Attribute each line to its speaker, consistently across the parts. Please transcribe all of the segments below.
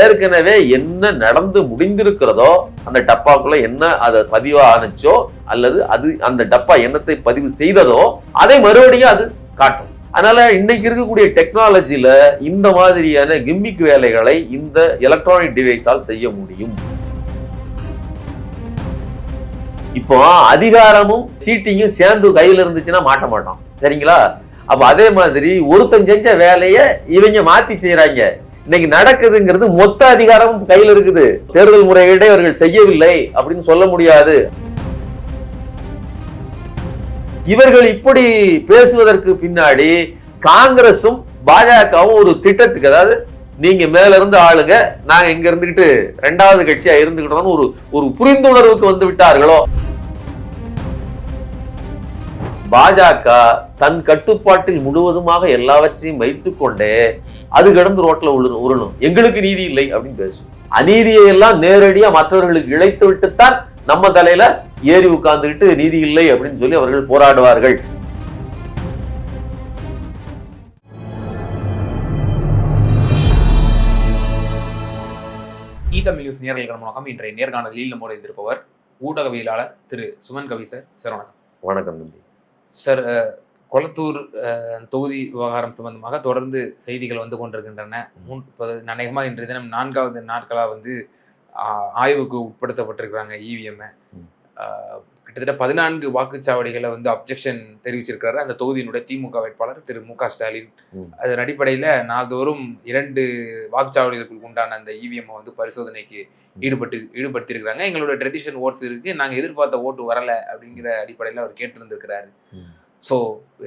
Speaker 1: ஏற்கனவே என்ன நடந்து முடிந்திருக்கிறதோ அந்த டப்பாக்குள்ள என்ன அதை பதிவா ஆனிச்சோ அல்லது அது அந்த டப்பா என்னத்தை பதிவு செய்ததோ அதை மறுபடியும் அது காட்டும். அதனால இன்னைக்கு இருக்கக்கூடிய டெக்னாலஜில இந்த மாதிரியான கிம்மிக் வேலைகளை இந்த எலக்ட்ரானிக் டிவைஸால் செய்ய முடியும். இப்போ அதிகாரமும் சீட்டிங்கும் சேர்ந்து கையில இருந்துச்சுன்னா மாட்ட மாட்டோம், சரிங்களா? அப்ப அதே மாதிரி ஒருத்தன் செஞ்ச வேலையை இவங்க மாத்தி செய்யறாங்க. இன்னைக்கு நடக்குதுங்கிறது மொத்த அதிகாரமும் கையில் இருக்குது. தேர்தல் முறையீடை அவர்கள் செய்யவில்லை அப்படின்னு சொல்ல முடியாது. இவர்கள் இப்படி பேசுவதற்கு பின்னாடி காங்கிரசும் பாஜகவும் ஒரு திட்டத்துக்கு, அதாவது நீங்க மேல இருந்து ஆளுங்க, நாங்க இங்க இருந்துகிட்டு இரண்டாவது கட்சியா இருந்துகிட்டோம் ஒரு புரிந்துணர்வுக்கு வந்து விட்டார்களோ. பாஜக தன் கட்டுப்பாட்டில் முழுவதுமாக எல்லாவற்றையும் வைத்துக் கொண்டே அது கடந்து ரோட்ல உருணும், எங்களுக்கு நீதி இல்லை அப்படின்னு பேசும். அநீதியை எல்லாம் நேரடியா மற்றவர்களுக்கு இழைத்து விட்டுத்தான் நம்ம தலையில ஏறி உட்கார்ந்துகிட்டு நீதி இல்லை அப்படின்னு சொல்லி அவர்கள் போராடுவார்கள்.
Speaker 2: தமிழ் நியூஸ் நேரலைகள் வணக்கம். இன்றைய நேர்காணலில் நம்மோடு இருப்பவர் ஊடகவியலாளர் திரு சுமன் கவி சார். சார் வணக்கம்.
Speaker 1: வணக்கம்
Speaker 2: சார். கொளத்தூர் தொகுதி விவகாரம் சம்பந்தமாக தொடர்ந்து செய்திகள் வந்து கொண்டிருக்கின்றன. அநேகமாக இன்றைய தினம் 4வது நாட்களாக ஆய்வுக்கு உட்படுத்தப்பட்டிருக்கிறாங்க இவிஎம். கிட்டத்தட்ட 14 வாக்குச்சாவடிகளை அப்ஜெக்ஷன் தெரிவிச்சிருக்கிறாரு அந்த தொகுதியினுடைய திமுக வேட்பாளர் திரு மு.க. ஸ்டாலின். அதன் அடிப்படையில் நாள்தோறும் 2 வாக்குச்சாவடிகளுக்கு உண்டான அந்த இவிஎம் பரிசோதனைக்கு ஈடுபடுத்தியிருக்கிறாங்க. எங்களோட ட்ரெடிஷன் ஓட்ஸ் இருக்கு, நாங்கள் எதிர்பார்த்த ஓட்டு வரலை அப்படிங்கிற அடிப்படையில் அவர் கேட்டிருந்திருக்கிறாரு. ஸோ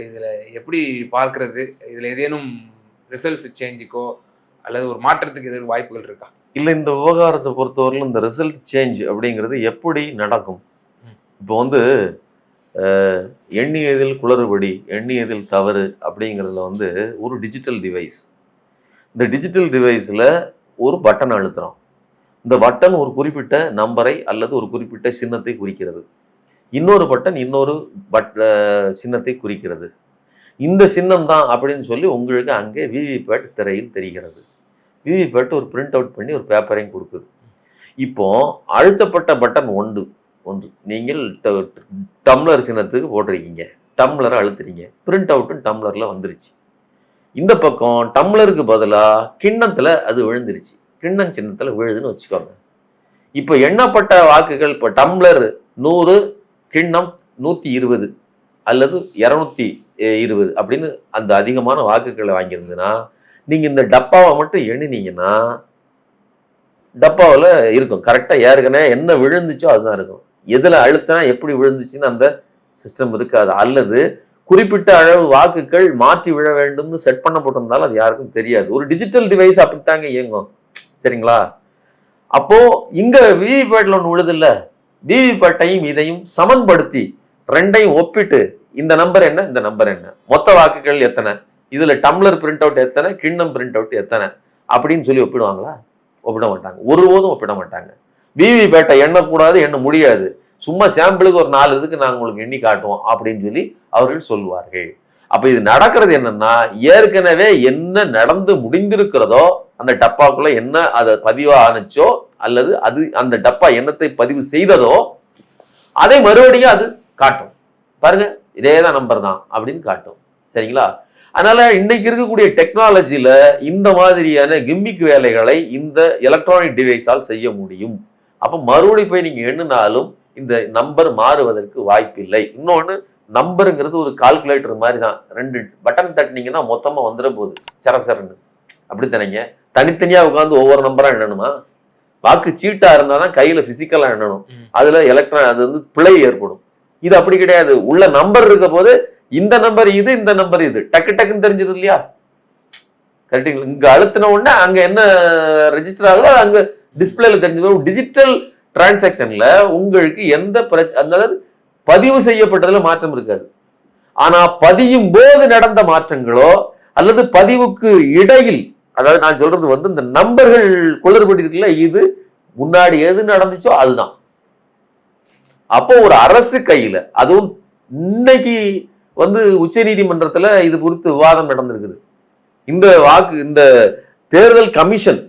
Speaker 2: இதில் எப்படி பார்க்கறது? இதில் ஏதேனும் ரிசல்ட்ஸ் சேஞ்சுக்கோ அல்லது ஒரு மாற்றத்துக்கு எதிர்ப்பு வாய்ப்புகள் இருக்கா?
Speaker 1: இல்லை, இந்த விவகாரத்தை பொறுத்தவரையிலும் இந்த ரிசல்ட் சேஞ்ச் அப்படிங்கிறது எப்படி நடக்கும்? இப்போ எண்ணியதில் குளறுபடி, எண்ணியதில் தவறு அப்படிங்கிறதுல ஒரு டிஜிட்டல் டிவைஸ். இந்த டிஜிட்டல் டிவைஸில் ஒரு பட்டன் அழுத்துறோம். இந்த பட்டன் ஒரு குறிப்பிட்ட நம்பரை அல்லது ஒரு குறிப்பிட்ட சின்னத்தை குறிக்கிறது. இன்னொரு பட்டன் இன்னொரு சின்னத்தை குறிக்கிறது. இந்த சின்னம் தான் அப்படின்னு சொல்லி உங்களுக்கு அங்கே விவிபேட் திரையில் தெரிகிறது. விவிபேட் ஒரு பிரிண்ட் அவுட் பண்ணி ஒரு பேப்பரையும் கொடுக்குது. இப்போ அழுத்தப்பட்ட பட்டன் ஒன்று நீங்கள் டம்ளர் சின்னத்துக்கு போட்டிருக்கீங்க, டம்ளரை அழுத்துறீங்க, பிரிண்ட் அவுட்டும் டம்ளரில் வந்துருச்சு. இந்த பக்கம் டம்ளருக்கு பதிலாக கிண்ணத்தில் அது விழுந்துருச்சு, கிண்ணம் சின்னத்தில் விழுதுன்னு வச்சுக்கோங்க. இப்போ எண்ணப்பட்ட வாக்குகள், இப்போ டம்ளர் 100, கிண்ணம் 120 அல்லது 220 அப்படின்னு அந்த அதிகமான வாக்குகளை வாங்கியிருந்ததுன்னா நீங்கள் இந்த டப்பாவை மட்டும் எண்ணினீங்கன்னா டப்பாவில் இருக்கும் கரெக்டாக, ஏற்கனவே என்ன விழுந்துச்சோ அதுதான் இருக்கும். எதில் அழுத்தினா எப்படி விழுந்துச்சுன்னு அந்த சிஸ்டம் இருக்காது. அல்லது குறிப்பிட்ட அளவு வாக்குகள் மாற்றி விழ வேண்டும்னு செட் பண்ணப்பட்டிருந்தாலும் அது யாருக்கும் தெரியாது. ஒரு டிஜிட்டல் டிவைஸ் அப்படித்தாங்க இயங்கும், சரிங்களா? அப்போ இங்க விவிபேட்ல ஒன்று விழுதில்ல, விவிபேட்டையும் இதையும் சமன்படுத்தி ரெண்டையும் ஒப்பிட்டு இந்த நம்பர் என்ன, இந்த நம்பர் என்ன, மொத்த வாக்குகள் எத்தனை, இதுல டம்ளர் பிரிண்ட் அவுட் எத்தனை, கிண்ணம் பிரிண்ட் அவுட் எத்தனை அப்படின்னு சொல்லி ஒப்பிடுவாங்களா? ஒப்பிட மாட்டாங்க, ஒருபோதும் ஒப்பிட மாட்டாங்க. விவிபேட்டை எண்ணக்கூடாது, எண்ண முடியாது, சும்மா சாம்பிளுக்கு ஒரு 4 இதுக்கு நாங்கள் உங்களுக்கு எண்ணி காட்டுவோம் அப்படின்னு சொல்லி அவர்கள் சொல்லுவார்கள். அப்ப இது நடக்கிறது என்னன்னா, ஏற்கனவே என்ன நடந்து முடிந்திருக்கிறதோ அந்த டப்பாக்குள்ள என்ன அதை பதிவா ஆனிச்சோ அல்லது அது அந்த டப்பா என்னத்தை பதிவு செய்ததோ அதை மறுபடியும் அது காட்டும். பாருங்க, இதேதான் நம்பர் தான் அப்படின்னு காட்டும், சரிங்களா? அதனால இன்னைக்கு இருக்கக்கூடிய டெக்னாலஜில இந்த மாதிரியான கிம்மிக் வேலைகளை இந்த எலக்ட்ரானிக் டிவைஸால் செய்ய முடியும். அப்ப மறுபடியும் போய் நீங்க எண்ணினாலும் இந்த நம்பர் மாறுவதற்கு வாய்ப்பில்லை. இன்னொன்னு, நம்பருங்கிறது ஒரு கால்குலேட்டர் மாதிரி தான். 2 பட்டன் தட்டினீங்கன்னா மொத்தமா வந்துட போகுது சரசரன்னு, அப்படித்தானேங்க? தனித்தனியா உட்காந்து ஒவ்வொரு நம்பரா எண்ணணுமா? வாக்கு சீட்டா இருந்தாதான் கையில பிசிக்கலா எண்ணணும், அதுல அது பிழை ஏற்படும். இது அப்படி கிடையாது. உள்ள நம்பர் இருக்க போது இந்த நம்பர் இது, இந்த நம்பர் இது, டக்கு டக்குன்னு தெரிஞ்சது இல்லையா? கரெக்டுங்களா? இங்க அழுத்தின உடனே அங்க என்ன ரெஜிஸ்டர் ஆகுதோ அங்க டிஸ்பிளேல தெரிஞ்சது. டிஜிட்டல் டிரான்சாக்ஷன்ல உங்களுக்கு எந்த அதாவது பதிவு செய்யப்பட்டதுல மாற்றம் இருக்காது. ஆனா பதியும் போது நடந்த மாற்றங்களோ அல்லது பதிவுக்கு இடையில், அதாவது நான் சொல்றது இந்த நம்பர்கள் குளறுபடி இருக்குல்ல, இது முன்னாடி எது நடந்துச்சோ அதுதான். அப்போ ஒரு அரசு கையில, அதுவும் இன்னைக்கு உச்ச நீதிமன்றத்துல இது குறித்து விவாதம் நடந்திருக்குது. இந்த தேர்தல் கமிஷன்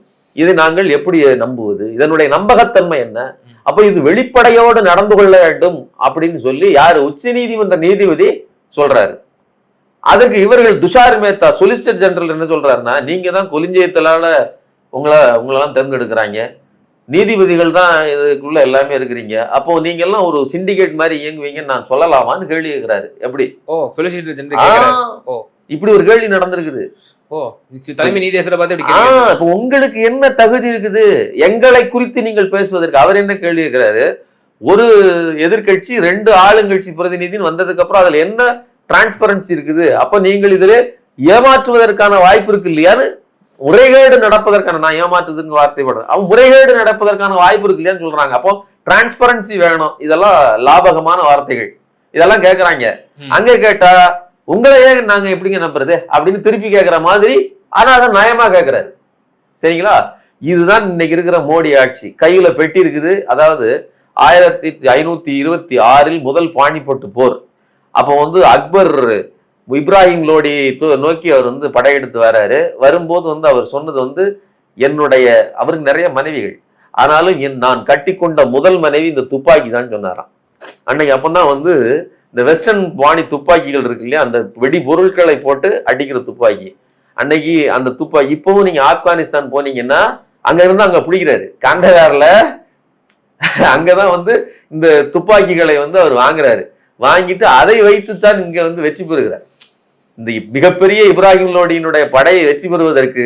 Speaker 1: இதை நாங்கள் எப்படி நம்புவது? இதனுடைய நம்பகத்தன்மை என்ன? அப்ப இது வெளிப்படையோடு நடந்து கொள்ள வேண்டும் அப்படின்னு சொல்லி யாரு? உச்ச நீதிமன்ற நீதிபதி சொல்றாரு. அதுக்கு இவர்கள் துஷார் மேத்தா சொலிசிட்டர் ஜெனரல் என்ன சொல்றாருன்னா, நீங்க தான் கொலிஞ்சியத்திலான உங்களெல்லாம் தேர்ந்தெடுக்கிறாங்க, நீதிபதிகள் தான் இதுக்குள்ள எல்லாமே இருக்கிறீங்க, அப்போ நீங்க எல்லாம் ஒரு சிண்டிகேட் மாதிரி இயங்குவீங்கன்னு நான் சொல்லலாமான்னு கேள்வி கேட்கிறாரு. எப்படி?
Speaker 2: சொலிசிட்டர் ஜெனரல்
Speaker 1: இப்படி ஒரு கேள்வி நடந்திருக்குது.
Speaker 2: தலைமை நீதியரசரை பார்த்து
Speaker 1: இப்ப உங்களுக்கு என்ன தகுதி இருக்குது எங்களை குறித்து நீங்கள் பேசுவதற்கு? அவர் என்ன கேள்வி கேட்கிறாரு? ஒரு எதிர்கட்சி 2 ஆளுங்கட்சி பிரதிநிதின்னு வந்ததுக்கு அப்புறம் அதுல என்ன டிரான்ஸ்பரன்சி இருக்குது? அப்ப நீங்கள் இதுல ஏமாற்றுவதற்கான வாய்ப்பு இருக்கு இல்லையான்னு, முறைகேடு நடப்பதற்கான, நான் ஏமாற்றுவதற்கு வார்த்தைப்படுறேன், அவன் முறைகேடு நடப்பதற்கான வாய்ப்பு இருக்கு இல்லையான்னு சொல்றாங்க. அப்போ டிரான்ஸ்பரன்சி வேணும். இதெல்லாம் லாபகமான வார்த்தைகள், இதெல்லாம் கேட்கறாங்க. அங்க கேட்டா உங்களையே நாங்க எப்படிங்க நம்புறது அப்படின்னு திருப்பி கேட்கிற மாதிரி, ஆனா அதை நயமா கேட்கிறாரு. சரிங்களா? இதுதான் இன்னைக்கு இருக்கிற மோடி ஆட்சி. கையில பெட்டி இருக்குது. அதாவது 1526 முதல் பானிபட்டு போர். அப்போ அக்பர் இப்ராஹிம் லோடி நோக்கி அவர் படையெடுத்து வராரு. வரும்போது அவர் சொன்னது என்னுடைய, அவருக்கு நிறைய மனைவிகள், ஆனாலும் நான் கட்டி கொண்ட முதல் மனைவி இந்த துப்பாக்கி தான் சொன்னாராம். அன்னைக்கு அப்பதான் இந்த வெஸ்டர்ன் பாணி துப்பாக்கிகள் இருக்கு இல்லையா, அந்த வெடி பொருட்களை போட்டு அடிக்கிற துப்பாக்கி. அன்னைக்கு அந்த துப்பாக்கி, இப்பவும் நீங்க ஆப்கானிஸ்தான் போனீங்கன்னா அங்க இருந்து அங்க பிடிக்கிறாரு கண்டகார்ல. அங்கதான் இந்த துப்பாக்கிகளை அவர் வாங்குறாரு. வாங்கிட்டு அதை வைத்துத்தான் இங்க வெற்றி பெறுகிறார். இந்த மிகப்பெரிய இப்ராஹிம் லோடியினுடைய படையை வெற்றி பெறுவதற்கு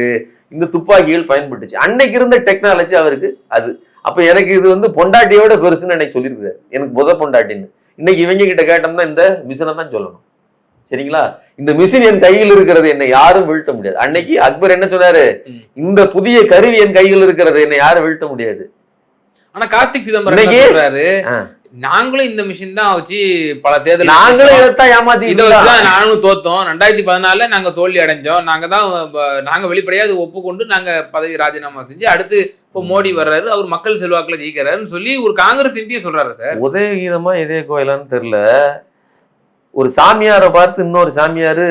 Speaker 1: இந்த துப்பாக்கிகள் பயன்பட்டுச்சு. அன்னைக்கு இருந்த டெக்னாலஜி அவருக்கு அது. அப்ப எனக்கு இது பொண்டாட்டியோட பெருசுன்னு அன்னைக்கு சொல்லியிருக்காரு, எனக்கு புத பொண்டாட்டின்னு. இன்னைக்கு இவங்க கிட்ட கேட்டோம்னா இந்த மிஷினை தான் சொல்லணும். சரிங்களா? இந்த மிஷின் என் கையில் இருக்கிறது, என்னை யாரும் வீழ்த்த முடியாது. அன்னைக்கு அக்பர் என்ன சொன்னாரு? இந்த புதிய கருவி என் கையில் இருக்கிறது, என்னை யாரும் வீழ்த்த முடியாது.
Speaker 2: ஆனா கார்த்திக் சிதம்பரம் சொல்றாரு, நாங்களும் இந்த மிஷின் தான் வச்சு பல தேர்தல்,
Speaker 1: நாங்களும் இதைத்தான் ஏமாத்தி,
Speaker 2: நானும் தோத்தோம், 2014 நாங்க தோல்வி அடைஞ்சோம், நாங்க வெளிப்படையா அது ஒப்புக்கொண்டு நாங்க பதவி ராஜினாமா செஞ்சு அடுத்து இப்போ மோடி வர்றாரு, அவர் மக்கள் செல்வாக்குல ஜெயிக்கிறாருன்னு சொல்லி ஒரு காங்கிரஸ் எம்பியே சொல்றாரு. சார்
Speaker 1: உதயகீதமா இதே கோயிலான்னு தெரியல, ஒரு சாமியாரை பார்த்து இன்னொரு சாமியாரு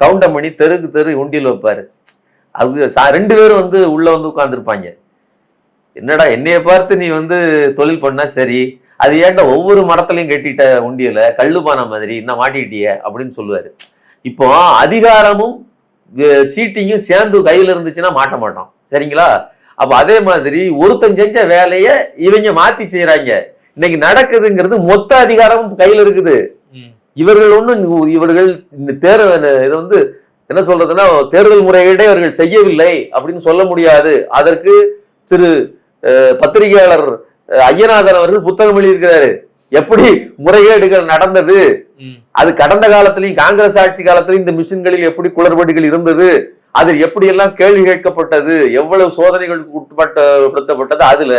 Speaker 1: கவுண்டம் பண்ணி தெருக்கு தெரு உண்டியல் வைப்பாரு. அது 2 பேரும் உள்ள உட்கார்ந்துருப்பாங்க. என்னடா என்னைய பார்த்து நீ தொழில் பண்ணா சரி, அது ஏன்டா ஒவ்வொரு மரத்துலையும் கட்டிட்ட உண்டியல கல்லுபான மாதிரி இன்னும் மாட்டிக்கிட்டிய அப்படின்னு சொல்லுவாரு. இப்போ அதிகாரமும் சீட்டிங்கும் சேர்ந்து கையில இருந்துச்சுன்னா மாட்ட மாட்டோம். சரிங்களா? அப்ப அதே மாதிரி ஒருத்தன் செஞ்ச வேலைய இவங்க மாத்தி செய்யறாங்க. இன்னைக்கு நடக்குதுங்கிறது மொத்த அதிகாரமும் கையில இருக்குது. இவர்கள் இந்த இதை என்ன சொல்றதுன்னா, தேர்தல் முறையீடே இவர்கள் செய்யவில்லை அப்படின்னு சொல்ல முடியாது. அதற்கு திரு பத்திரிகையாளர் ஐயநாதன் அவர்கள் புத்தகம் எழுதியிருக்கிறாரு, எப்படி முறைகேடுகள் நடந்தது, அது கடந்த காலத்திலையும் காங்கிரஸ் ஆட்சி காலத்திலும் இந்த மிஷின்களில் எப்படி குளறுபடிகள் இருந்தது, அதில் எப்படி எல்லாம் கேள்வி கேட்கப்பட்டது, எவ்வளவு சோதனைகளுக்கு உட்படுத்தப்பட்டது, அதுல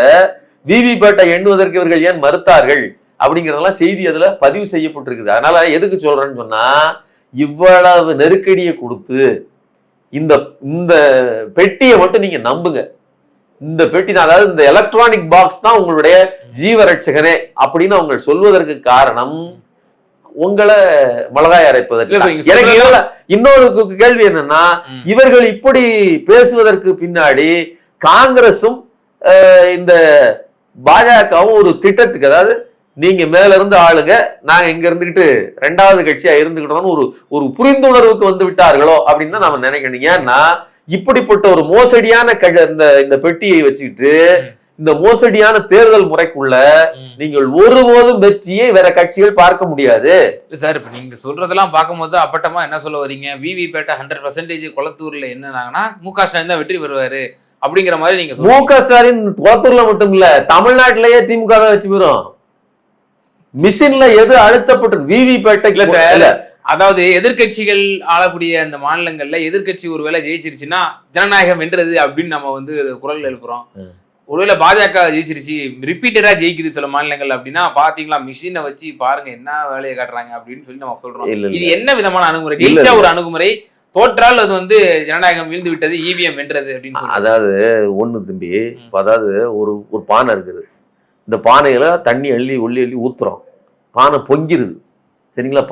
Speaker 1: விவிபேட்டை எண்ணுவதற்கு இவர்கள் ஏன் மறுத்தார்கள் அப்படிங்கறதெல்லாம் செய்தி அதுல பதிவு செய்யப்பட்டிருக்குது. அதனால எதுக்கு சொல்றேன்னு சொன்னா, இவ்வளவு நெருக்கடியை கொடுத்து இந்த பெட்டியை மட்டும் நீங்க நம்புங்க. இந்த பெட்டி தான், அதாவது இந்த எலக்ட்ரானிக் பாக்ஸ் தான் உங்களுடைய ஜீவரட்சகனே அப்படின்னு அவங்க சொல்வதற்கு காரணம் உங்களை மிளகாய் அரைப்பதற்கு. எனக்கு இன்னொரு கேள்வி என்னன்னா, இவர்கள் இப்படி பேசுவதற்கு பின்னாடி காங்கிரசும் இந்த பாஜகவும் ஒரு திட்டத்துக்கு, அதாவது நீங்க மேல இருந்து ஆளுங்க, நாங்க இங்க இருந்துகிட்டு 2வது கட்சியா இருந்துகிட்டோம்னு ஒரு புரிந்துணர்வுக்கு விட்டார்களோ அப்படின்னு நாம நினைக்கணும். ஏன்னா இப்படிப்பட்ட ஒரு மோசடியான இந்த பெட்டியை வச்சுக்கிட்டு இந்த மோசடியான தேர்தல் முறைக்குள்ள நீங்கள் ஒருபோதும் வெற்றியை வேற கட்சிகள் பார்க்க முடியாது.
Speaker 2: சார் இப்ப நீங்க சொல்றதெல்லாம் பார்க்கும்போது அப்பட்டமா என்ன சொல்ல வரீங்க, விவிபேட்டை 100% குளத்தூர்ல என்னன்னா மு.க. ஸ்டாலின் தான் வெற்றி பெறுவாரு அப்படிங்கிற மாதிரி நீங்க
Speaker 1: மு.க. ஸ்டாலின் குளத்தூர்ல மட்டும் இல்ல, தமிழ்நாட்டிலேயே திமுக தான் வெற்றி பெறும். மிஷின்ல எது அழுத்தப்பட்டு விவிபேட்டை,
Speaker 2: அதாவது எதிர்கட்சிகள் ஆளக்கூடிய அந்த மாநிலங்கள்ல எதிர்கட்சி ஒருவேளை ஜெயிச்சிருச்சுன்னா ஜனநாயகம் வென்றது அப்படின்னு நம்ம குரல் எழுப்புறோம். ஒருவேளை பாஜக ஜெயிச்சிருச்சு, ரிப்பீட்டடா ஜெயிக்குது சில மாநிலங்கள் அப்படின்னா பாத்தீங்களா மிஷினை வச்சு பாருங்க என்ன வேலையை காட்டுறாங்க அப்படின்னு சொல்லி நம்ம சொல்றோம். இது என்ன விதமான அணுகுமுறை? ஜெயிச்சா ஒரு அணுகுமுறை, தோற்றால் அது ஜனநாயகம் வீழ்ந்து விட்டது, இவிஎம் வென்றது அப்படின்னு.
Speaker 1: அதாவது ஒண்ணு தம்பி, அதாவது ஒரு பானை இருக்குது, இந்த பானையில தண்ணி அள்ளி ஊத்துறோம், பானை பொங்கிருது. சரிங்களா?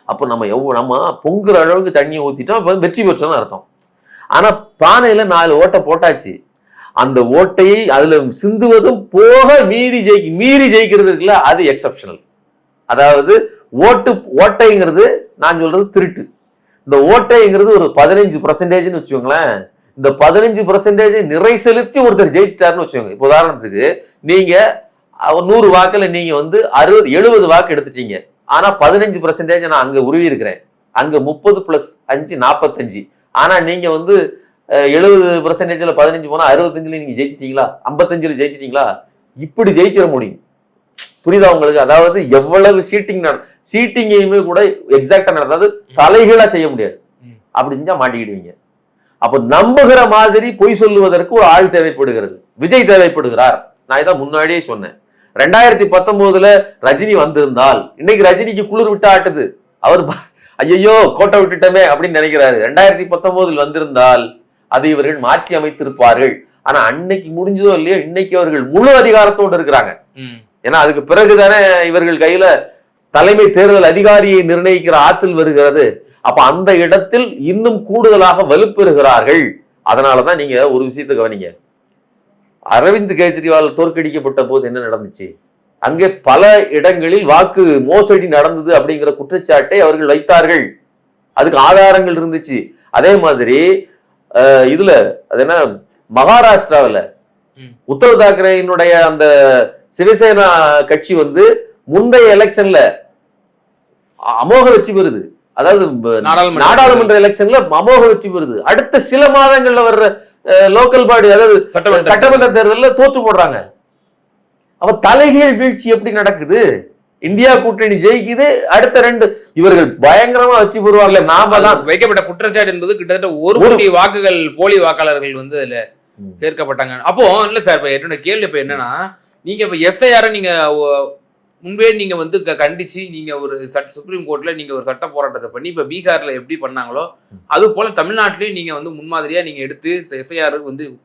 Speaker 1: அப்போ நம்ம பொங்குற அளவுக்கு தண்ணியை ஊத்திட்டோம், வெற்றி பெற்றோம்னு அர்த்தம். ஆனா பானையில 4 ஓட்டை போட்டாச்சு, அந்த ஓட்டையை அதுல சிந்துவதும் போக மீறி ஜெயிக்கிறது இருக்குல்ல, அது எக்ஸப்ஷனல். அதாவது ஓட்டைங்கிறது நான் சொல்றது திருட்டு. இந்த ஓட்டைங்கிறது ஒரு 15% வச்சுக்கோங்களேன். இந்த 15% நிறை செலுத்தி ஒருத்தர் ஜெயிச்சிட்டாருன்னு வச்சுக்கோங்க. இப்போ உதாரணத்துக்கு நீங்க 100 வாக்குல நீங்க 60-70 வாக்கு எடுத்துட்டீங்க. ஆனா 15% நான் அங்க உருவி இருக்கிறேன். அங்க 30 + 5 45. ஆனா நீங்க 70%ல 15 போனா 65ல நீங்க ஜெயிச்சிட்டீங்களா, 55ல ஜெயிச்சிட்டீங்களா? இப்படி ஜெயிச்சிட முடியும். புரியுதா உங்களுக்கு? அதாவது எவ்வளவு சீட்டிங்கையுமே கூட எக்ஸாக்டா நடந்தாது, தலைகீழா செய்ய முடியாது. அப்படி செஞ்சா மாட்டிக்கிடுவீங்க. அப்ப நம்புகிற மாதிரி பொய் சொல்லுவதற்கு ஒரு ஆள் தேவைப்படுகிறது. விஜய் தேவைப்படுகிறார். நான் இதான் முன்னாடியே சொன்னேன். 2019ல ரஜினி வந்திருந்தால் இன்னைக்கு ரஜினிக்கு குளிர் விட்டு ஆட்டுது. அவர் ஐயோ கோட்டை விட்டுட்டமே அப்படின்னு நினைக்கிறாரு. 2019 வந்திருந்தால் அதை இவர்கள் மாற்றி அமைத்திருப்பார்கள். ஆனா அன்னைக்கு முடிஞ்சதோ இல்லையோ, இன்னைக்கு அவர்கள் முழு அதிகாரத்தோடு இருக்கிறாங்க. ஏன்னா அதுக்கு பிறகுதானே இவர்கள் கையில தலைமை தேர்தல் அதிகாரியை நிர்ணயிக்கிற ஆற்றல் வருகிறது. அப்ப அந்த இடத்தில் இன்னும் கூடுதலாக வலுப்பெறுகிறார்கள். அதனாலதான் நீங்க ஒரு விஷயத்தை கவனிங்க. அரவிந்த் கெஜ்ரிவால் தோற்கடிக்கப்பட்ட போது என்ன நடந்துச்சு? அங்கே பல இடங்களில் வாக்கு மோசடி நடந்தது அப்படிங்கிற குற்றச்சாட்டை அவர்கள் வைத்தார்கள். அதுக்கு ஆதாரங்கள் இருந்துச்சு. அதே மாதிரி இதுல அது என்ன, மகாராஷ்டிராவில் உத்தவ் தாக்கரேயினுடைய அந்த சிவசேனா கட்சி முந்தைய எலெக்ஷன்ல அமோக வெற்றி பெறுது. அதாவது நாடாளுமன்ற எலெக்ஷன்ல அமோக வெற்றி பெறுது. அடுத்த சில மாதங்கள்ல வர்ற லோக்கல் பாடி, அதாவது சட்டமன்ற தேர்தலில் தோற்று போடுறாங்க. அப்ப தலைகீழ் வீழ்ச்சி எப்படி நடக்குது? இந்தியா கூட்டணி ஜெயிக்குது, அடுத்த 2 இவர்கள் பயங்கரமா வச்சு போடுவாங்க. நாம தான்
Speaker 2: வைக்கப்பட்ட குற்றச்சாட்டு என்பது கிட்டத்தட்ட 1 கோடி வாக்குகள் போலி வாக்காளர்கள் அதுல சேர்க்கப்பட்டாங்க. அப்போ இல்ல சார், இப்ப என்னோட கேள்வி இப்ப என்னன்னா, நீங்க இப்ப எஸ்ஐஆர் நீங்க முன்பே நீங்க கண்டிச்சு நீங்க ஒரு சுப்ரீம் கோர்ட்ல நீங்க ஒரு சட்ட போராட்டத்தை பண்ணி இப்ப பீகார்ல எப்படி பண்ணாங்களோ அது போல தமிழ்நாட்டிலேயும் நீங்க முன்மாதிரியா நீங்க எடுத்து எஸ்ஐஆர்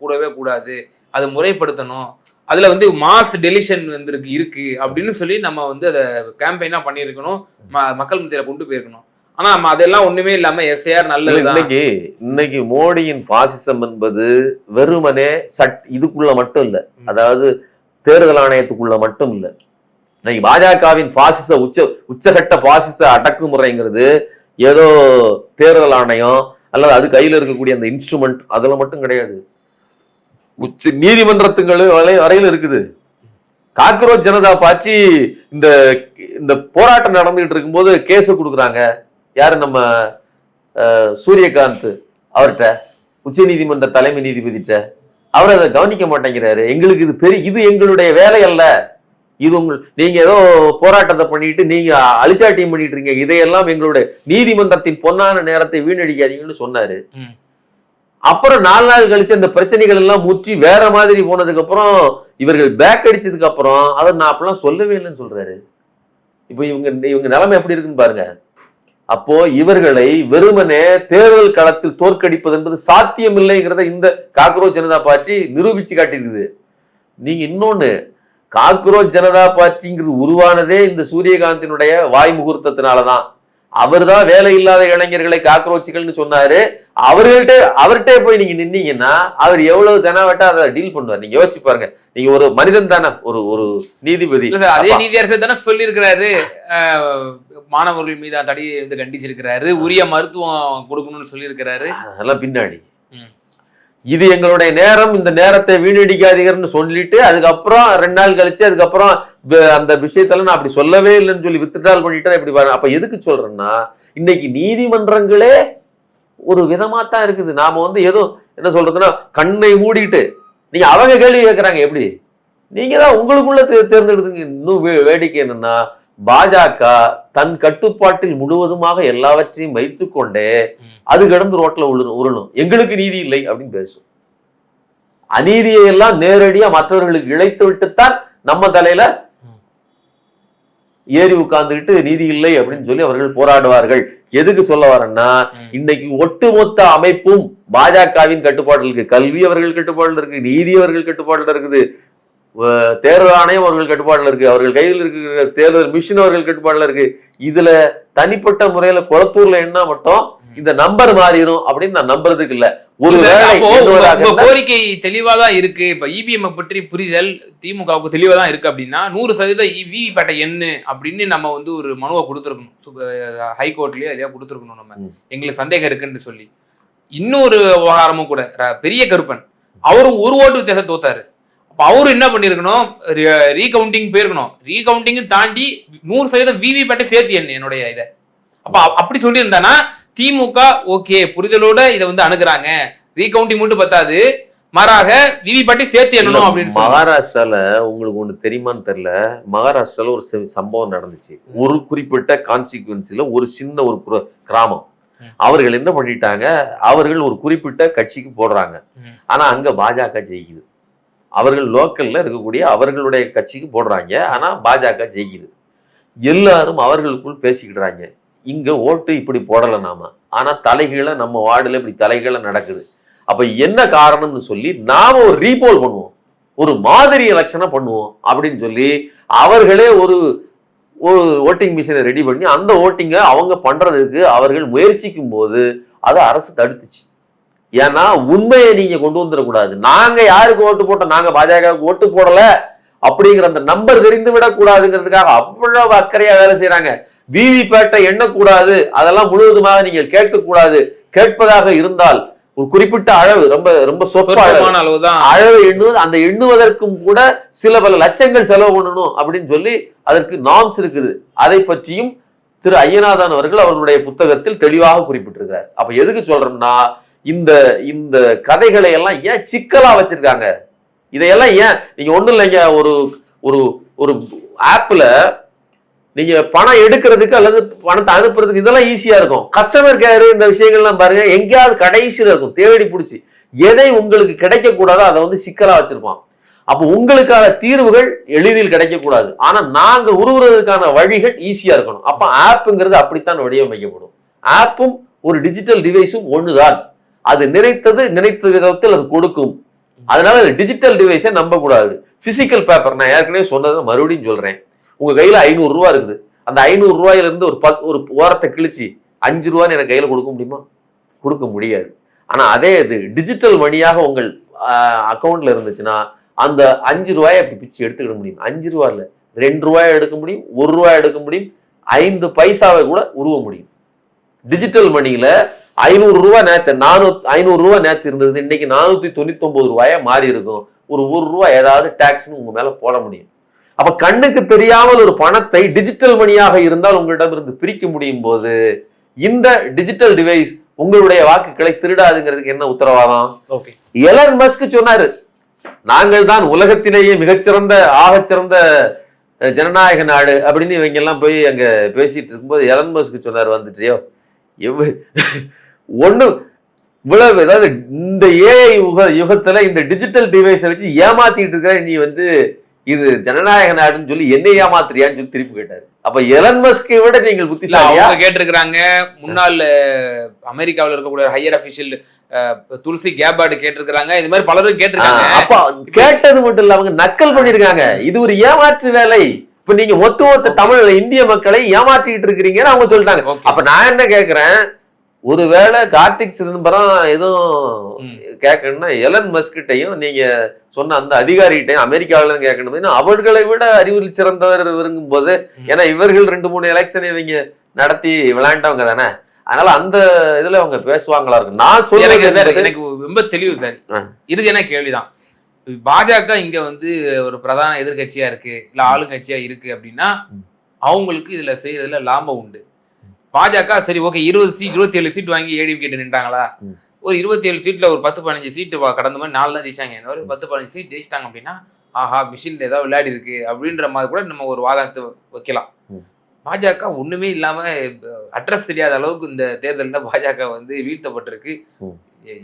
Speaker 2: கூடவே கூடாது, அதை முறைப்படுத்தணும், அதுல மாஸ் டெலிஷன் இருக்கு அப்படின்னு சொல்லி நம்ம அதை கேம்பெயினா பண்ணியிருக்கணும், மக்கள் மத்தியில கொண்டு போயிருக்கணும். ஆனா அதெல்லாம் ஒண்ணுமே இல்லாம எஸ்ஐஆர் நல்லது.
Speaker 1: இன்னைக்கு மோடியின் பாசிசம் என்பது வெறுமனே இதுக்குள்ள மட்டும் இல்ல, அதாவது தேர்தல் ஆணையத்துக்குள்ள மட்டும் இல்ல. இன்னைக்கு பாஜகவின் பாசிச உச்சகட்ட பாசிச அடக்குமுறைங்கிறது ஏதோ தேர்தல் ஆணையம் அல்லது அது கையில இருக்கக்கூடிய அந்த இன்ஸ்ட்ருமெண்ட் அதுல மட்டும் கிடையாது. உச்ச நீதிமன்றத்துக்கு வரையில இருக்குது. காக்ரோச் ஜனதா பார்ட்டி இந்த போராட்டம் நடந்துகிட்டு இருக்கும்போது கேஸ் கொடுக்குறாங்க. யாரு? நம்ம சூரியகாந்த் அவர்கிட்ட, உச்ச நீதிமன்ற தலைமை நீதிபதிட்ட. அவர் அதை கவனிக்க மாட்டேங்கிறாரு. எங்களுக்கு இது எங்களுடைய வேலை அல்ல, இது நீங்க ஏதோ போராட்டத்தை பண்ணிட்டு நீங்க அழிச்சாட்டியம் பண்ணிட்டு இருக்கீங்க, இதையெல்லாம் எங்களுடைய நீதிமன்றத்தின் பொன்னான நேரத்தை வீணடிக்காதீங்கன்னு சொன்னாரு. அப்புறம் 4 நாள் கழிச்சு அந்த பிரச்சனைகள் எல்லாம் முற்றி வேற மாதிரி போனதுக்கு அப்புறம் இவர்கள் பேக் அடிச்சதுக்கு அப்புறம் அவர் நான் அப்பெல்லாம் சொல்லவே இல்லைன்னு சொல்றாரு. இப்ப இவங்க நிலைமை எப்படி இருக்குன்னு பாருங்க. அப்போ இவர்களை வெறுமனே தேர்தல் களத்தில் தோற்கடிப்பது என்பது சாத்தியம் இல்லைங்கிறத இந்த காக்ரோச் ஜனதா பார்ட்டி நிரூபிச்சு காட்டியிருக்குது. நீங்க இன்னொன்னு, காக்ரோச் ஜனதா பார்ட்டிங்கிறது உருவானதே இந்த சூரியகாந்தினுடைய வாய் முகூர்த்தத்தினாலதான். அவர் தான் வேலை இல்லாத இளைஞர்களை காக்ரோச்சுகள்னு சொன்னாரு. அவர்கிட்ட போய் நீங்க நின்னீங்கன்னா அவர் எவ்வளவு தெனாவட்டா அதை டீல் பண்ணுவார். நீங்க யோசிச்சு பாருங்க. நீங்க ஒரு மனிதன் தானே, ஒரு நீதிபதி.
Speaker 2: அதே நீதியரசர் தானே சொல்லி இருக்கிறாரு, மாணவர்கள் மீது தடையை கண்டிச்சிருக்கிறாரு, உரிய மருத்துவம் கொடுக்கணும்னு சொல்லி இருக்கிறாரு.
Speaker 1: அதெல்லாம் பின்னாடி. இது எங்களுடைய நேரம், இந்த நேரத்தை வீணடிக்காதீங்கன்னு சொல்லிட்டு அதுக்கப்புறம் 2 நாள் கழிச்சு அதுக்கப்புறம் அந்த விஷயத்துல நான் அப்படி சொல்லவே இல்லைன்னு சொல்லி வித்ட்ரால் பண்ணிட்டா எப்படி பாருங்க. அப்ப எதுக்கு சொல்றேன்னா, இன்னைக்கு நீதிமன்றங்களே ஒரு விதமா தான் இருக்குது. நாம ஏதோ என்ன சொல்றதுன்னா கண்ணை மூடிட்டு நீங்க அவங்க கேள்வி கேட்கறாங்க, எப்படி நீங்க தான் உங்களுக்குள்ள தேர்ந்தெடுத்துங்க. இன்னும் வேடிக்கை என்னன்னா, பாஜக தன் கட்டுப்பாட்டில் முழுவதுமாக எல்லாவற்றையும் வைத்துக் கொண்டே அது கடந்து ரோட்ல உருளும், எங்களுக்கு நீதி இல்லை அப்படின்னு பேசும். அநீதியை எல்லாம் நேரடியா மற்றவர்களுக்கு இழைத்து விட்டுத்தான் நம்ம தலையில ஏறி உட்கார்ந்துக்கிட்டு நீதி இல்லை அப்படின்னு சொல்லி அவர்கள் போராடுவார்கள். எதுக்கு சொல்ல வரேன்னா, இன்னைக்கு ஒட்டுமொத்த அமைப்பும் பாஜகவின் கட்டுப்பாட்டில் இருக்கு. கல்வி அவர்கள் கட்டுப்பாடுல இருக்கு, நீதி அவர்கள் கட்டுப்பாடுல இருக்குது, தேர்தல் ஆணையம் அவர்கள் கட்டுப்பாடுல இருக்கு, அவர்கள் கையில் இருக்கிற தேர்தல் மிஷின் அவர்கள் கட்டுப்பாடுல இருக்கு. இதுல தனிப்பட்ட முறையில கொளத்தூர்ல என்ன மட்டும் இந்த நம்பர் மாறிடும் அப்படின்னு நான் நம்புறதுக்கு இல்ல.
Speaker 2: கோரிக்கை தெளிவாதான் இருக்கு. இப்ப இவிஎம் பற்றி புரிதல் திமுகவுக்கு தெளிவாதான் இருக்கு அப்படின்னா 100% விவிபேட்டை எண்ணு அப்படின்னு நம்ம வந்து ஒரு மனுவை கொடுத்துருக்கணும், ஹைகோர்ட்லயோ இல்லையா கொடுத்துருக்கணும். நம்ம எங்களுக்கு சந்தேகம் இருக்குன்னு சொல்லி. இன்னொரு விவகாரமும் கூட, பெரிய கருப்பன் அவரும் ஒரு ஓட்டு வித்தியாசம் தோத்தாரு. அப்ப அவரு என்ன பண்ணிருக்கணும், ரீகவுண்டிங் போயிருக்கணும். ரீகவுண்டிங் தாண்டி 100% விவிபேட்டை சேர்த்து எண்ணு என்னுடைய இதை. அப்ப அப்படி சொல்லி இருந்தானா திமுக ஓகே புரிதலோட இதை வந்து அணுகுறாங்க, ரீகவுண்டிங் மட்டும் பத்தாது, மாறாக விவிபேட்டை சேர்த்து எண்ணணும் அப்படின்னு.
Speaker 1: மகாராஷ்டிரால உங்களுக்கு ஒண்ணு தெரியுமான்னு தெரியல, மகாராஷ்டிரால ஒரு சம்பவம் நடந்துச்சு. ஒரு குறிப்பிட்ட கான்ஸ்டிகுவன்சில ஒரு சின்ன ஒரு கிராமம், அவர்கள் என்ன பண்ணிட்டாங்க, அவர்கள் ஒரு குறிப்பிட்ட கட்சிக்கு போடுறாங்க. ஆனா அங்க பாஜக ஜெயிக்குது. அவர்கள் லோக்கல்ல இருக்கக்கூடிய அவர்களுடைய கட்சிக்கு போடுறாங்க, ஆனா பாஜக ஜெயிக்குது. எல்லாரும் அவர்களுக்குள் பேசிக்கிடுறாங்க, இங்க ஓட்டு இப்படி போடல நாம, ஆனா தலைகீழ நம்ம வார்டுல இப்படி தலைகீழ நடக்குது. அப்ப என்ன காரணம்னு சொல்லி நாம ஒரு ரீபோல் பண்ணுவோம், ஒரு மாதிரி எலெக்ஷனை பண்ணுவோம் அப்படின்னு சொல்லி அவர்களே ஒரு ஓட்டிங் மிஷினை ரெடி பண்ணி அந்த ஓட்டிங்கை அவங்க பண்றதுக்கு அவர்கள் முயற்சிக்கும் போது அதை அரசு தடுத்துச்சு. ஏன்னா உண்மையை நீங்க கொண்டு வந்துடக்கூடாது, நாங்க யாருக்கு ஓட்டு போட்டோம், நாங்க பாஜகவுக்கு ஓட்டு போடல அப்படிங்கிற அந்த நம்பர் தெரிந்து விடக்கூடாதுங்கிறதுக்காக அவ்வளவு அக்கறையா வேலை செய்யறாங்க. விவிபேட்டை எண்ணக்கூடாது, அதெல்லாம் முழுவதுமாக நீங்கள் கேட்கக்கூடாது. கேட்பதாக இருந்தால் ஒரு குறிப்பிட்ட அளவு, ரொம்ப ரொம்ப சொற்பமான அளவு எண்ணுவது, அந்த எண்ணுவதற்கும் கூட சில பல லட்சங்கள் செலவு பண்ணணும் அப்படின்னு சொல்லி அதற்கு நார்ம்ஸ் இருக்குது. அதை பற்றியும் திரு ஐயநாதன் அவர்கள் அவர்களுடைய புத்தகத்தில் தெளிவாக குறிப்பிட்டிருக்கிறார். அப்ப எதுக்கு சொல்றோம்னா, இந்த இந்த கதைகளை எல்லாம் ஏன் சிக்கலா வச்சிருக்காங்க, இதையெல்லாம் ஏன் நீங்க ஒண்ணும் இல்லைங்க, ஒரு ஒரு ஒரு ஆப்ல நீங்க பணம் எடுக்கிறதுக்கு அல்லது பணத்தை அனுப்புறதுக்கு இதெல்லாம் ஈஸியா இருக்கும். கஸ்டமர் கேர் இந்த விஷயங்கள்லாம் பாருங்க எங்கேயாவது கடைசியில இருக்கும், தேடி பிடிச்சி எதை உங்களுக்கு கிடைக்க கூடாதோ அதை வந்து சிக்கலா வச்சிருப்பான். அப்ப உங்களுக்கான தீர்வுகள் எளிதில் கிடைக்கக்கூடாது, ஆனா நாங்க உருவுறதுக்கான வழிகள் ஈஸியா இருக்கணும். அப்ப ஆப்புங்கிறது அப்படித்தான் வடிவமைக்கப்படும். ஆப்பும் ஒரு டிஜிட்டல் டிவைஸும் ஒண்ணுதான், அது நினைத்த விதத்தில் அது கொடுக்கும். அதனால டிஜிட்டல் டிவைஸை நம்ப கூடாது. பிசிக்கல் பேப்பர் நான் ஏற்கனவே சொன்னதை மறுபடியும் சொல்றேன், உங்க கையில 500 ரூபா இருக்குது, அந்த 500 ரூபாயில இருந்து ஒரு ஓரத்தை கிழிச்சு 5 ரூபான்னு எனக்கு கையில கொடுக்க முடியுமா? கொடுக்க முடியாது. ஆனா அதே இது டிஜிட்டல் மணியாக உங்கள் அக்கௌண்ட்ல இருந்துச்சுன்னா அந்த 5 ரூபாயை அப்படி பிச்சு எடுத்துக்கிட முடியும். 5 ரூபா இல்ல, 2 ரூபாய் எடுக்க முடியும், 1 ரூபாய் எடுக்க முடியும், 5 பைசாவை கூட உருவ முடியும். டிஜிட்டல் மணியில 500 ரூபாய் நேத்து 500 ரூபாய் நேத்து இருந்தது, இன்னைக்கு 499 ரூபாயா மாறி இருக்கும். ஒரு 1 ரூபாய் ஏதாவது டாக்ஸ்னு உங்க மேல போட முடியும். அப்ப கண்ணுக்கு தெரியாமல் ஒரு பணத்தை டிஜிட்டல் மணியாக இருந்தால் உங்களிடமிருந்து பிரிக்க முடியும் போது இந்த டிஜிட்டல் டிவைஸ் உங்களுடைய வாக்குகளை திருடாதுங்கிறதுக்கு என்ன உத்தரவாதம்? எலன் மஸ்க் சொன்னாரு, நாங்கள் தான் உலகத்திலேயே மிகச்சிறந்த ஆகச்சிறந்த ஜனநாயக நாடு அப்படின்னு இவங்க எல்லாம் போய் அங்க பேசிட்டு இருக்கும்போது எலன் மஸ்க் சொன்னாரு, வந்துட்டியோ ஒண்ணு இவ்வளவு, அதாவது இந்த ஏஐ யுகத்துல இந்த டிஜிட்டல் டிவைஸை வச்சு ஏமாத்திட்டு இருக்கிற நீ வந்து இது ஜனநாயக நாடுன்னு சொல்லி என்ன ஏமாத்திரியான்னு சொல்லி திருப்பி கேட்டாரு. அப்ப எலன் மஸ்கை விட நீங்கள் புத்திசாலியா
Speaker 2: கேட்டிருக்கிறாங்க. முன்னாள் அமெரிக்காவில் இருக்கக்கூடிய ஹையர் அபிஷியல் துல்சி கேபார்டு கேட்டிருக்கிறாங்க. இது மாதிரி பலரும் கேட்டிருக்காங்க.
Speaker 1: அப்ப கேட்டது மட்டும் இல்ல, அவங்க நக்கல் பண்ணிருக்காங்க. இது ஒரு ஏமாற்று வேலை. இப்ப நீங்க மொத்த தமிழ் இந்திய மக்களை ஏமாற்றிட்டு இருக்கிறீங்கன்னு அவங்க சொல்லிட்டாங்க. அப்ப நான் என்ன கேக்குறேன், ஒருவேளை கார்த்திக் சிதம்பரம் எதுவும் கேட்கணும்னா எலன் மஸ்கிட்டையும் நீங்க சொன்ன அந்த அதிகாரிகிட்டையும் அமெரிக்காவில கேட்கணும். அவர்களை விட அறிவில் சிறந்தவர் விரும்பும் போது, ஏன்னா இவர்கள் 2-3 எலெக்ஷன் இவங்க நடத்தி விளையாண்டவங்க தானே, அதனால அந்த இதுல அவங்க பேசுவாங்களா இருக்கு. நான் சொல்றேன்
Speaker 2: எனக்கு ரொம்ப தெளிவு சார். இறுதியான கேள்விதான், பாஜக இங்க வந்து ஒரு பிரதான எதிர்கட்சியா இருக்கு இல்ல ஆளுங்கட்சியா இருக்கு அப்படின்னா அவங்களுக்கு இதுல செய்யறதுல லாபம் உண்டு. பாஜக சரி ஓகே 20 சீட் 27 சீட் வாங்கி ஏடிஎம் கேட்டு நின்றாங்களா, ஒரு 27 சீட்ல ஒரு 10-15 சீட்டு கடந்த மாதிரி 4 தான் ஜெயிச்சாங்க, இந்த மாதிரி 10-15 சீட் ஜெயிச்சிட்டாங்க அப்படின்னா ஆஹா மிஷின்ல ஏதாவது விளையாடி இருக்கு அப்படின்ற மாதிரி கூட நம்ம ஒரு வாதத்தை வைக்கலாம். பாஜக ஒண்ணுமே இல்லாம அட்ரஸ் தெரியாத அளவுக்கு இந்த தேர்தலில் பாஜக வந்து வீழ்த்தப்பட்டிருக்கு.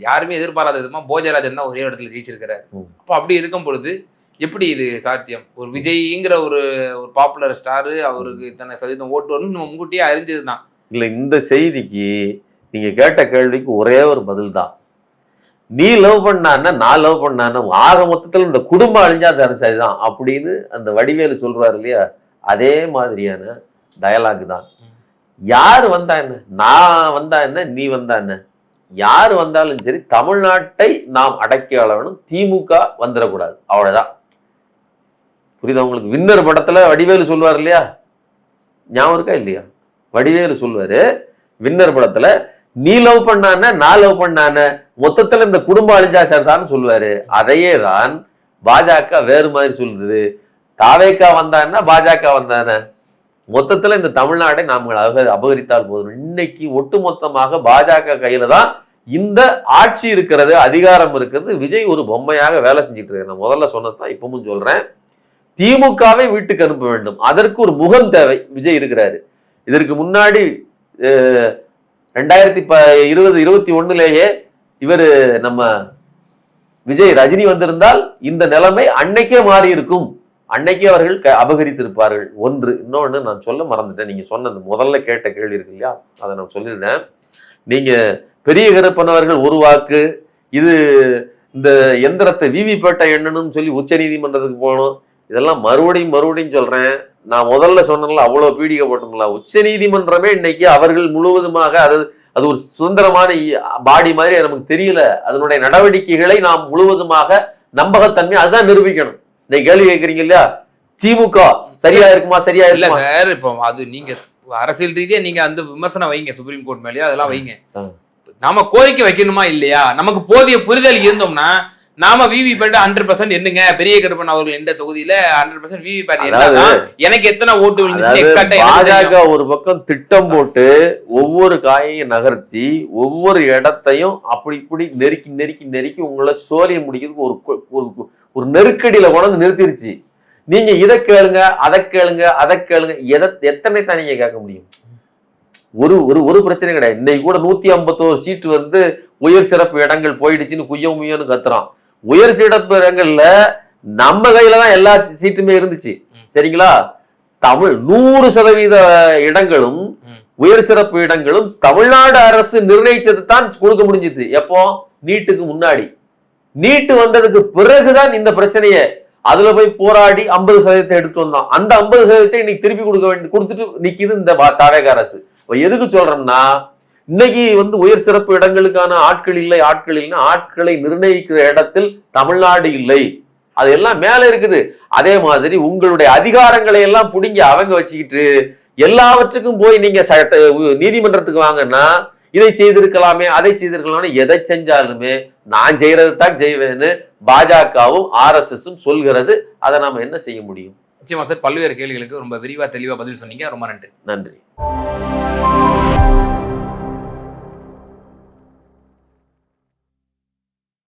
Speaker 2: யாருமே எதிர்பாராத விதமா போஜராஜன் தான் ஒரே இடத்துல ஜெயிச்சிருக்கிறாரு. அப்போ அப்படி இருக்கும் பொழுது எப்படி இது சாத்தியம்? ஒரு விஜய்ங்கிற ஒரு பாப்புலர் ஸ்டாரு, அவருக்கு இத்தனை சதவீதம் ஓட்டு வரும்னு நம்ம முன்கூட்டியே அறிஞ்சதுதான்.
Speaker 1: இல்ல, இந்த செய்திக்கு நீங்க கேட்ட கேள்விக்கு ஒரே ஒரு பதில் தான். நீ லவ் பண்ணான்னா நான் லவ் பண்ணான்னா ஆக மொத்தத்தில் இந்த குடும்பம் அழிஞ்சா சரிதான் அப்படின்னு அந்த வடிவேலு சொல்றாரு இல்லையா, அதே மாதிரியான டயலாக் தான். யார் வந்தா என்ன, நான் வந்தா என்ன, நீ வந்தா என்ன, யார் வந்தாலும் சரி தமிழ்நாட்டை நாம் அடக்கி ஆளணும், திமுக வந்துடக்கூடாது, அவ்வளவுதான். புரியுதா உங்களுக்கு? வின்னர் படத்துல வடிவேலு சொல்லுவார் இல்லையா, ஞாபகம் இருக்கா இல்லையா? வடிவேலு சொல்லுவாரு வின்னர் படத்துல, நீ லவ் பண்ணான நான் லவ் பண்ணான மொத்தத்துல இந்த குடும்பம் அழிஞ்சா சார் தான் சொல்லுவாரு. அதையே தான் பாஜக வேறு மாதிரி சொல்லுது. தாவேக்கா வந்தான்னா பாஜக வந்தான, மொத்தத்துல இந்த தமிழ்நாட்டை நாம் அபகரித்தால் போதும். இன்னைக்கு ஒட்டுமொத்தமாக பாஜக கையில தான் இந்த ஆட்சி இருக்கிறது, அதிகாரம் இருக்கிறது. விஜய் ஒரு பொம்மையாக வேலை செஞ்சுட்டு இருக்காரு. நான் முதல்ல சொன்னதான் இப்பவும் சொல்றேன், திமுகவை வீட்டுக்கு அனுப்ப வேண்டும். அதற்கு ஒரு முகம் தேவை. விஜய் இருக்கிறாரு. இதற்கு முன்னாடி 2020-21 இவர் நம்ம விஜய் ரஜினி வந்திருந்தால் இந்த நிலைமை அன்னைக்கே மாறி இருக்கும். அன்னைக்கே அவர்கள் அபகரித்திருப்பார்கள். ஒன்று. இன்னொன்னு நான் சொல்ல மறந்துட்டேன். நீங்க சொன்னது முதல்ல கேட்ட கேள்வி இருக்கு இல்லையா, அதை நான் சொல்லியிருந்தேன். நீங்க பெரிய கருப்பனவர்கள் ஒரு வாக்கு, இது இந்த எந்திரத்தை விவிபேட்டை எண்ணணும்னு சொல்லி உச்ச நீதிமன்றத்துக்கு போகணும். இதெல்லாம் மறுபடியும் சொல்றேன். நான் முதல்ல சொன்னல அவ்வளவு பீடிகை போட்டோம்ல, உச்ச நீதிமன்றமே இன்னைக்கு அவர்கள் முழுவதுமாக அது ஒரு சுதந்திரமான பாடி மாதிரி நமக்கு தெரியல. அதனுடைய நடவடிக்கைகளை நாம் முழுவதுமாக நம்பகத்தன்மை அதுதான் நிரூபிக்கணும். நீங்க கேள்வி கேட்கறீங்க இல்லையா, திமுக சரியா இருக்குமா சரியா
Speaker 2: இல்ல சார். இப்போ அது நீங்க அரசியல் ரீதியா நீங்க அந்த விமர்சனம் வைங்க, சுப்ரீம் கோர்ட் மேலயா அதெல்லாம் வைங்க. நாம கோரிக்கை வைக்கணுமா இல்லையா? நமக்கு போதிய புரிதல் இருந்தோம்னா நாம விவிபேட் 100% என்னங்க பெரிய கருப்பன் அவர்கள் எந்த தொகுதியில 100% விவிபேட் என்ன, எனக்கு எத்தனை ஓட்டு விழுந்துச்சு.
Speaker 1: பாஜக ஒரு பக்கம் திட்டம் போட்டு ஒவ்வொரு காயையும் நகர்த்தி ஒவ்வொரு இடத்தையும் அப்படி இப்படி நெருக்கி உங்களை சோழிய முடிக்கிறதுக்கு ஒரு நெருக்கடியில கொண்டு நிறுத்திருச்சு. நீங்க இதை கேளுங்க அதை கேளுங்க எத்தனை தான் நீங்க கேட்க முடியும்? ஒரு பிரச்சனை கிடையாது. இன்னைக்கு கூட 151 சீட்டு உயர் சிறப்பு இடங்கள் போயிடுச்சுன்னு குய்யன்னு கத்துறான். உயர் சிறப்பு இடங்கள்ல நம்ம கையில தான் எல்லா சீட்டுமே இருந்துச்சு. சரிங்களா? 100% இடங்களும் உயர் சிறப்பு இடங்களும் தமிழ்நாடு அரசு நிர்ணயிச்சது தான் கொடுக்க முடிஞ்சது. எப்போ? நீட்டுக்கு முன்னாடி. நீட்டு வந்ததுக்கு பிறகுதான் இந்த பிரச்சனையை அதுல போய் போராடி 50% எடுத்து வந்தான். அந்த 50% இன்னைக்கு திருப்பி கொடுத்துட்டு நிக்குது இந்த தாவேக அரசு. எதுக்கு சொல்றோம்னா, இன்னைக்கு உயர் சிறப்பு இடங்களுக்கான ஆட்கள் இல்லைன்னா ஆட்களை நிர்ணயிக்கிற இடத்தில் தமிழ்நாடு இல்லை, அது எல்லாம் மேல இருக்குது. அதே மாதிரி உங்களுடைய அதிகாரங்களை எல்லாம் புடிங்க அவங்க வச்சுக்கிட்டு எல்லாவற்றுக்கும் போய் நீங்க நீதிமன்றத்துக்கு வாங்கன்னா இதை செய்திருக்கலாமே அதை செய்திருக்கலாமே, எதை செஞ்சாலுமே நான் செய்யறது தான் செய்வேன்னு பாஜகவும் RSSம் சொல்கிறது. அதை நாம என்ன செய்ய முடியும்?
Speaker 2: நிச்சயமா சார், பல்வேறு கேள்விகளுக்கு ரொம்ப விரிவா தெளிவா பதில் சொன்னீங்க. ரொம்ப நன்றி.